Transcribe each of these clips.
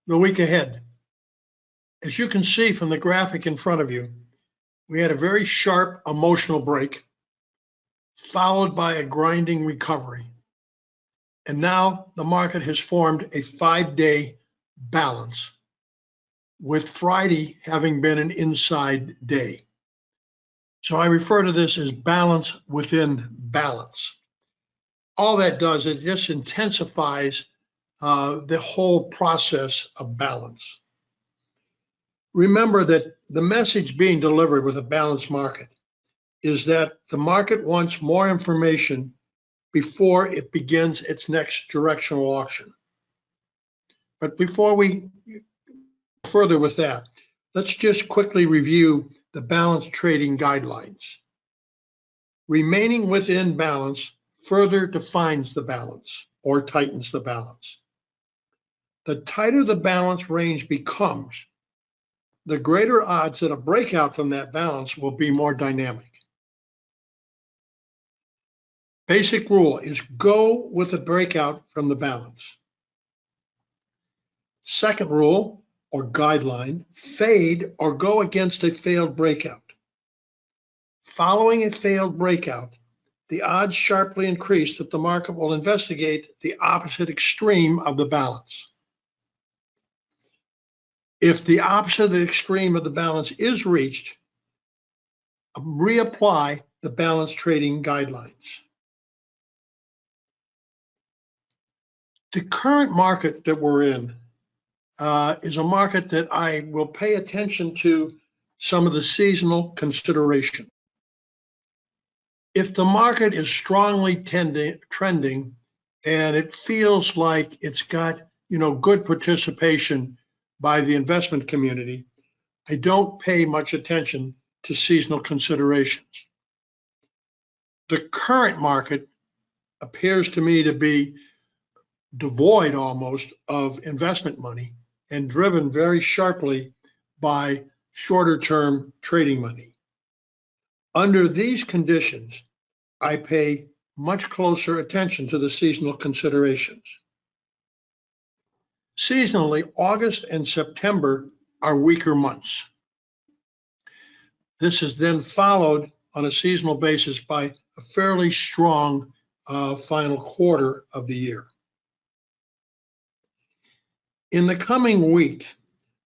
the week ahead. As you can see from the graphic in front of you, we had a very sharp emotional break, followed by a grinding recovery. And now the market has formed a 5-day balance, with Friday having been an inside day. So I refer to this as balance within balance. All that does is just intensifies the whole process of balance. Remember that the message being delivered with a balanced market is that the market wants more information before it begins its next directional auction. But before we go further with that, let's just quickly review the balanced trading guidelines. Remaining within balance further defines the balance or tightens the balance. The tighter the balance range becomes, the greater odds that a breakout from that balance will be more dynamic. Basic rule is go with a breakout from the balance. Second rule or guideline, fade or go against a failed breakout. Following a failed breakout, the odds sharply increase that the market will investigate the opposite extreme of the balance. If the opposite extreme of the balance is reached, reapply the balanced trading guidelines. The current market that we're in is a market that I will pay attention to some of the seasonal consideration. If the market is strongly trending and it feels like it's got good participation by the investment community, I don't pay much attention to seasonal considerations. The current market appears to me to be devoid almost of investment money and driven very sharply by shorter term trading money. Under these conditions, I pay much closer attention to the seasonal considerations. Seasonally, August and September are weaker months. This is then followed on a seasonal basis by a fairly strong final quarter of the year. In the coming week,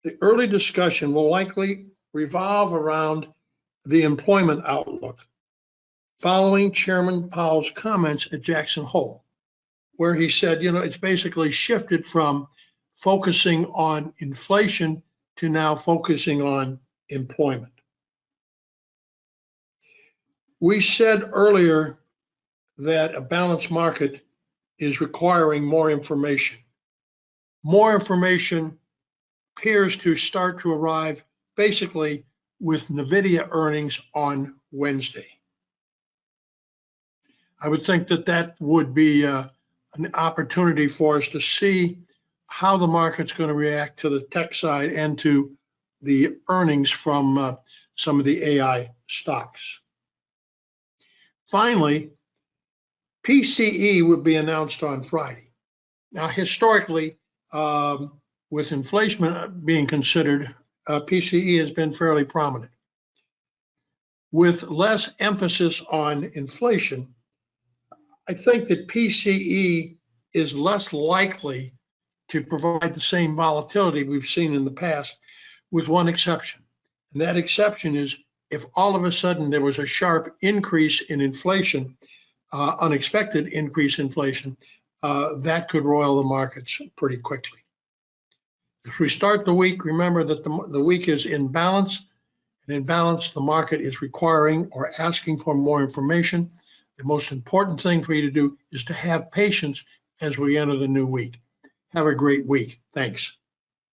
the early discussion will likely revolve around the employment outlook, following Chairman Powell's comments at Jackson Hole, where he said, it's basically shifted from focusing on inflation to now focusing on employment. We said earlier that a balanced market is requiring more information. More information appears to start to arrive basically with NVIDIA earnings on Wednesday. I would think that that would be an opportunity for us to see how the market's going to react to the tech side and to the earnings from some of the AI stocks. Finally, PCE would be announced on Friday. Now, historically, with inflation being considered, PCE has been fairly prominent. With less emphasis on inflation, I think that PCE is less likely to provide the same volatility we've seen in the past, with one exception. And that exception is if all of a sudden there was a sharp increase in inflation, unexpected increase in inflation, that could roil the markets pretty quickly. If we start the week, remember that the week is in balance, and in balance, the market is requiring or asking for more information. The most important thing for you to do is to have patience as we enter the new week. Have a great week. Thanks.